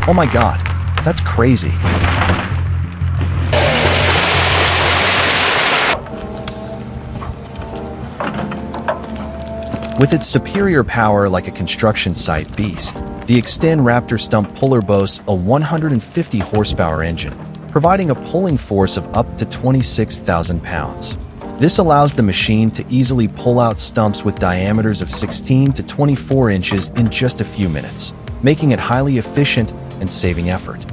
Oh my god, that's crazy. With its superior power like a construction site beast, the Extend Raptor Stump puller boasts a 150 horsepower engine, providing a pulling force of up to 26,000 pounds. This allows the machine to easily pull out stumps with diameters of 16 to 24 inches in just a few minutes, making it highly efficient and saving effort.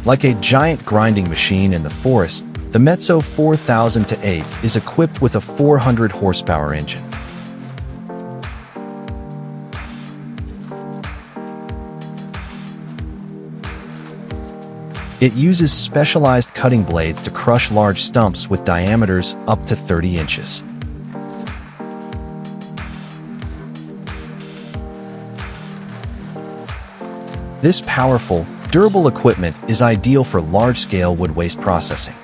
Like a giant grinding machine in the forest, the Metso 4000-8 is equipped with a 400 horsepower engine. It uses specialized cutting blades to crush large stumps with diameters up to 30 inches. This powerful, durable equipment is ideal for large-scale wood waste processing.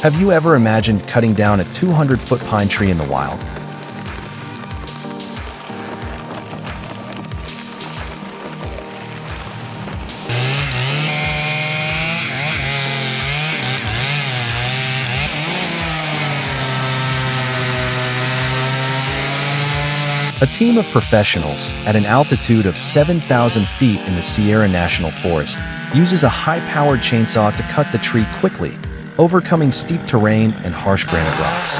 Have you ever imagined cutting down a 200-foot pine tree in the wild? A team of professionals at an altitude of 7,000 feet in the Sierra National Forest uses a high-powered chainsaw to cut the tree quickly, overcoming steep terrain and harsh granite rocks.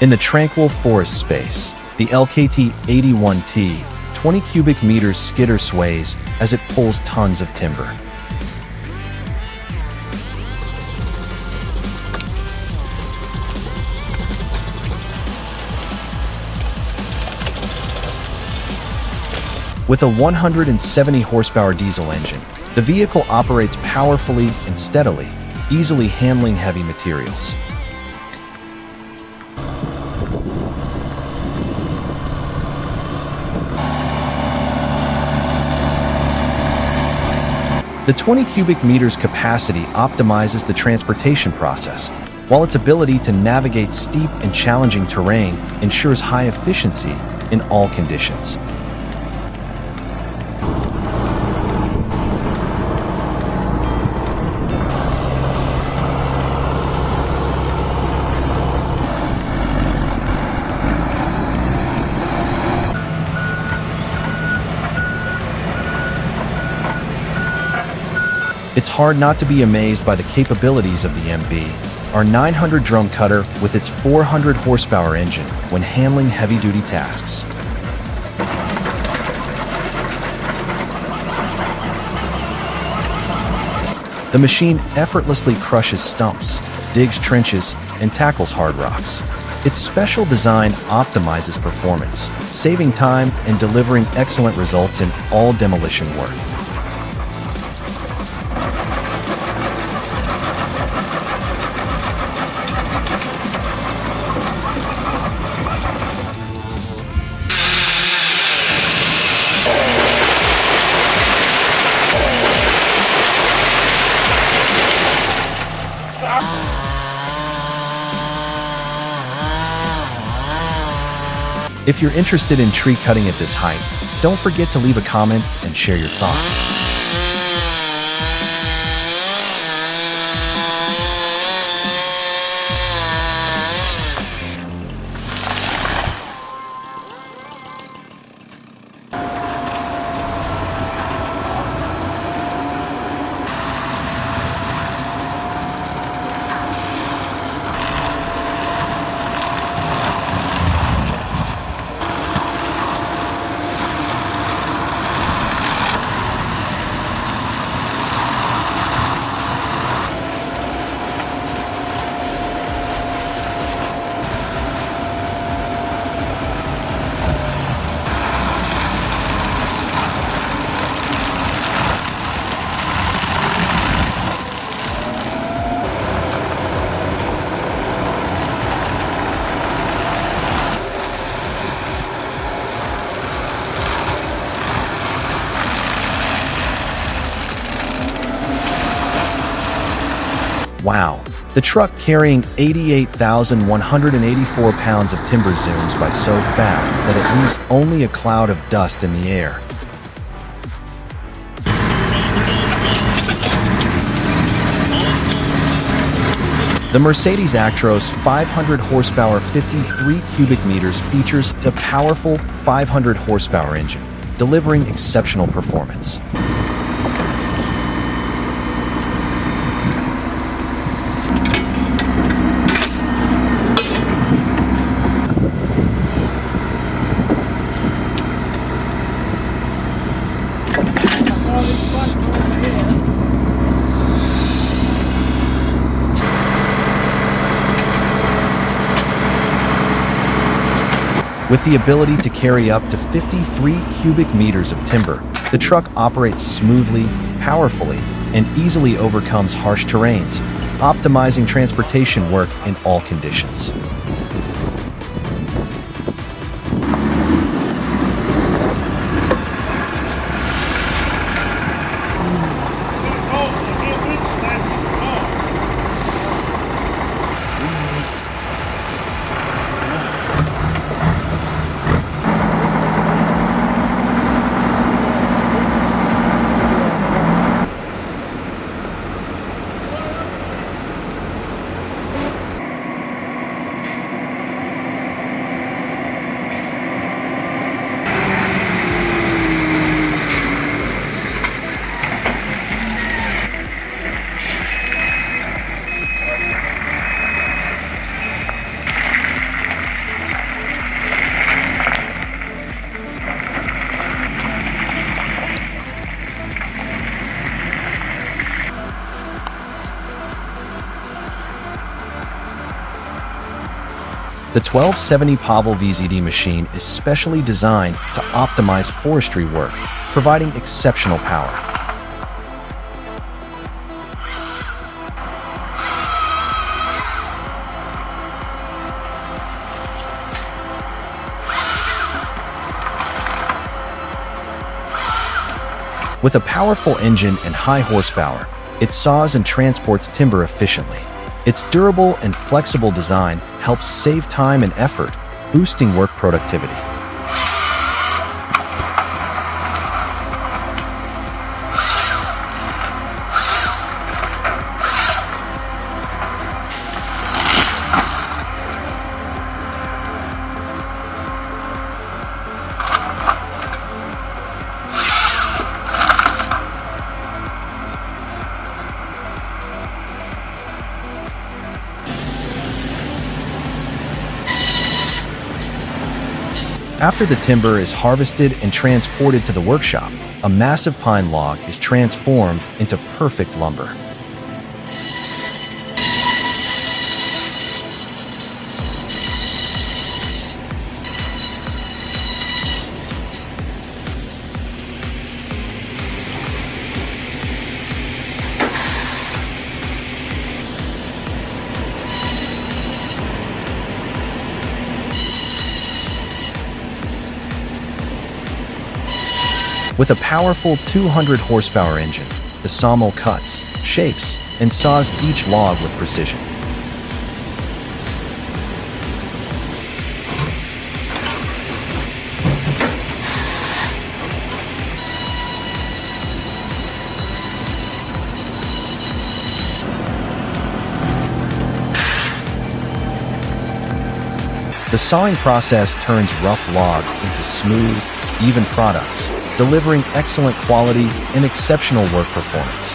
In the tranquil forest space, the LKT-81T 20 cubic meters skidder sways as it pulls tons of timber. With a 170 horsepower diesel engine, the vehicle operates powerfully and steadily, easily handling heavy materials. The 20 cubic meters capacity optimizes the transportation process, while its ability to navigate steep and challenging terrain ensures high efficiency in all conditions. It's hard not to be amazed by the capabilities of the MB, our 900 drum cutter with its 400 horsepower engine when handling heavy-duty tasks. The machine effortlessly crushes stumps, digs trenches, and tackles hard rocks. Its special design optimizes performance, saving time and delivering excellent results in all demolition work. If you're interested in tree cutting at this height, don't forget to leave a comment and share your thoughts. Wow, the truck carrying 88,184 pounds of timber zooms by so fast that it leaves only a cloud of dust in the air. The Mercedes Actros 500 horsepower 53 cubic meters features a powerful 500 horsepower engine, delivering exceptional performance. With the ability to carry up to 53 cubic meters of timber, the truck operates smoothly, powerfully, and easily overcomes harsh terrains, optimizing transportation work in all conditions. The 1270 Pavel VZD machine is specially designed to optimize forestry work, providing exceptional power. With a powerful engine and high horsepower, it saws and transports timber efficiently. Its durable and flexible design helps save time and effort, boosting work productivity. After the timber is harvested and transported to the workshop, a massive pine log is transformed into perfect lumber. With a powerful 200 horsepower engine, the sawmill cuts, shapes, and saws each log with precision. The sawing process turns rough logs into smooth, even products, delivering excellent quality and exceptional work performance.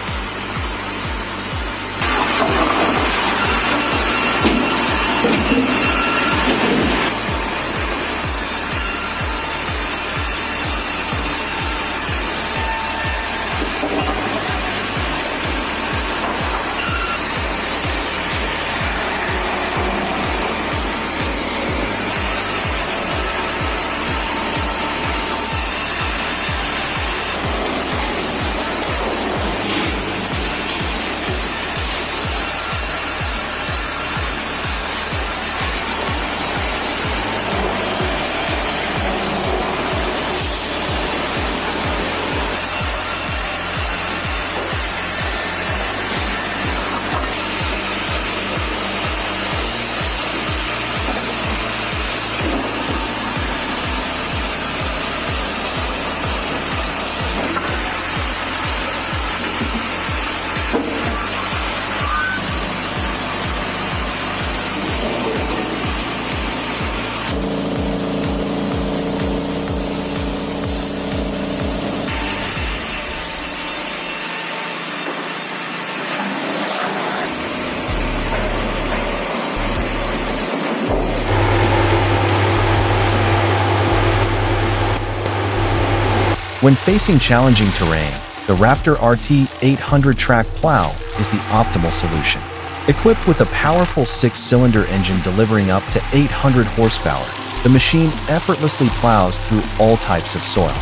When facing challenging terrain, the Raptor RT 800 track plow is the optimal solution. Equipped with a powerful 6-cylinder engine delivering up to 800 horsepower, the machine effortlessly plows through all types of soil.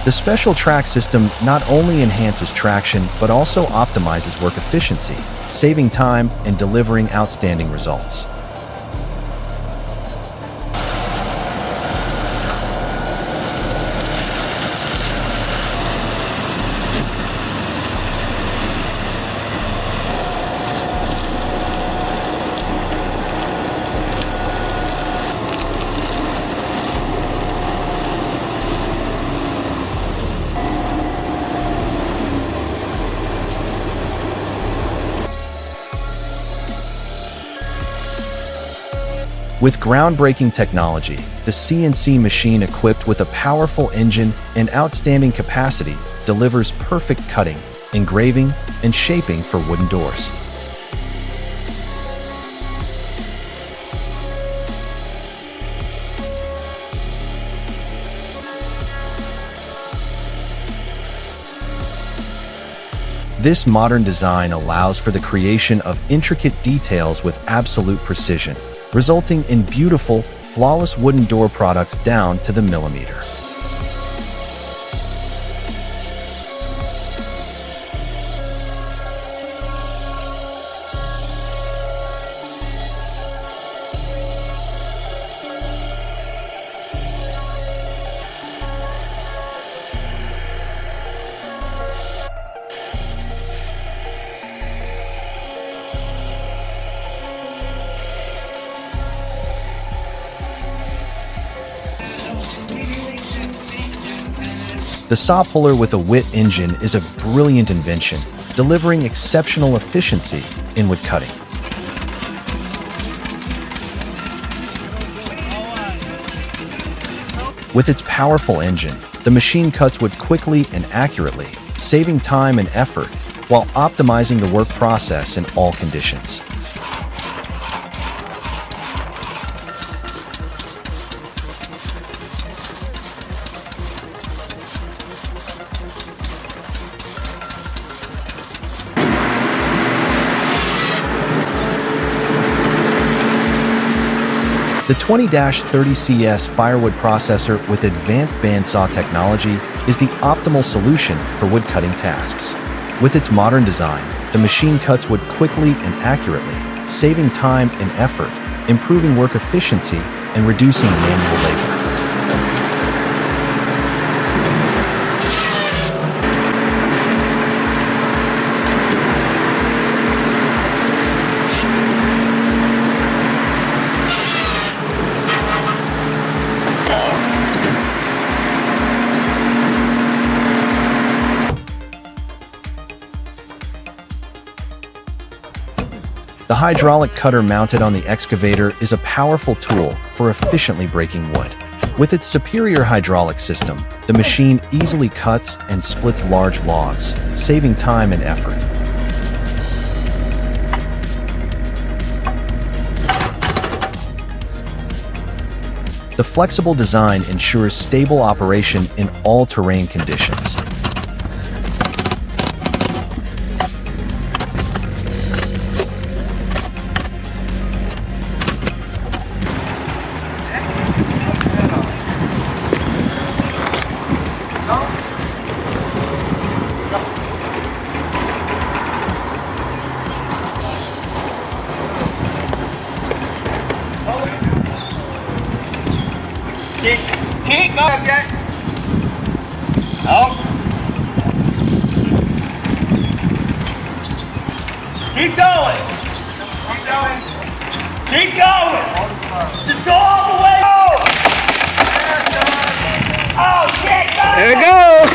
The special track system not only enhances traction but also optimizes work efficiency, saving time and delivering outstanding results. With groundbreaking technology, the CNC machine equipped with a powerful engine and outstanding capacity delivers perfect cutting, engraving, and shaping for wooden doors. This modern design allows for the creation of intricate details with absolute precision, resulting in beautiful, flawless wooden door products down to the millimeter. The saw puller with a WIT engine is a brilliant invention, delivering exceptional efficiency in wood cutting. With its powerful engine, the machine cuts wood quickly and accurately, saving time and effort while optimizing the work process in all conditions. The 20-30CS firewood processor with advanced bandsaw technology is the optimal solution for wood cutting tasks. With its modern design, the machine cuts wood quickly and accurately, saving time and effort, improving work efficiency, and reducing manual labor. hydraulic cutter mounted on the excavator is a powerful tool for efficiently breaking wood. With its superior hydraulic system, the machine easily cuts and splits large logs, saving time and effort. The flexible design ensures stable operation in all terrain conditions. Keep going, Jack. Oh. Keep going. Keep going. Keep going. Just go all the way. Oh, shit. Go. There it goes.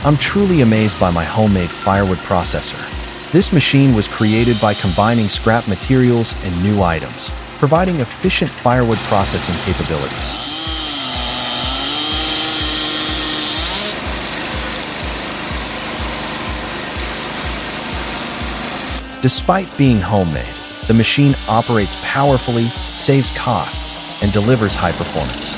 I'm truly amazed by my homemade firewood processor. This machine was created by combining scrap materials and new items, providing efficient firewood processing capabilities. Despite being homemade, the machine operates powerfully, saves costs, and delivers high performance.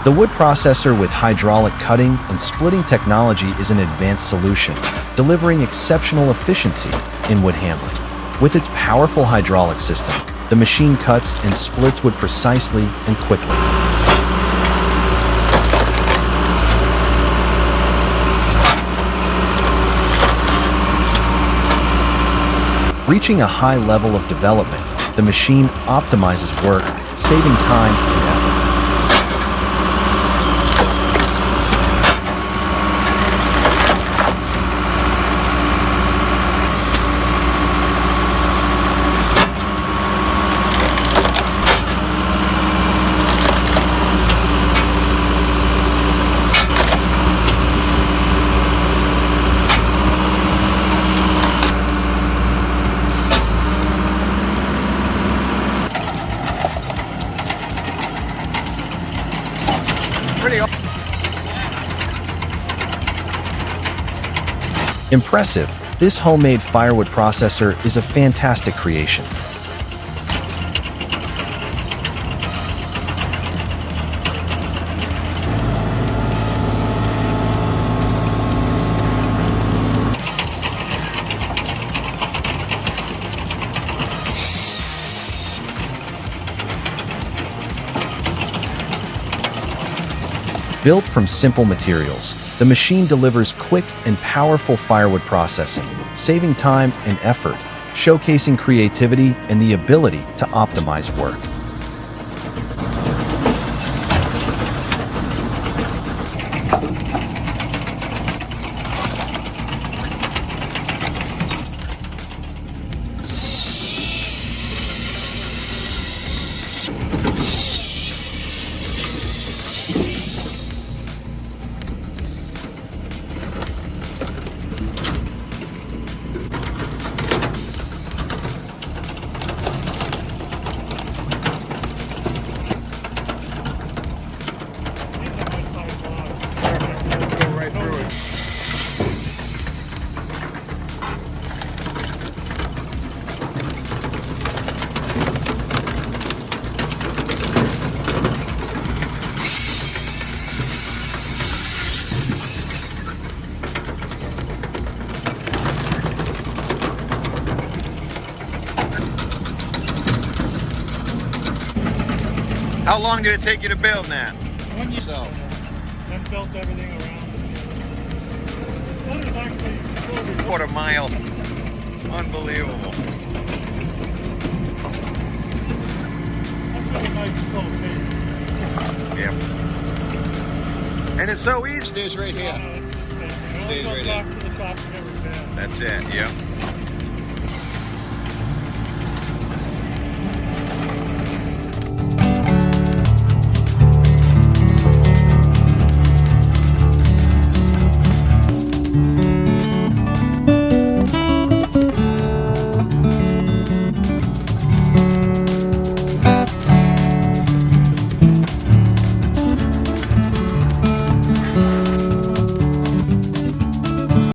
The wood processor with hydraulic cutting and splitting technology is an advanced solution, delivering exceptional efficiency in wood handling. With its powerful hydraulic system, the machine cuts and splits wood precisely and quickly. Reaching a high level of development, the machine optimizes work, saving time and effort. Impressive, this homemade firewood processor is a fantastic creation. Built from simple materials, the machine delivers quick and powerful firewood processing, saving time and effort, showcasing creativity and the ability to optimize work. How long did it take you to build that? 1 year. So. Then built everything around. Quarter mile. It's unbelievable. That's got a nice slow pace. Yep. And it's so easy. Stays right here. It only Stays goes right back here. to the top of every band. That's it. Yep.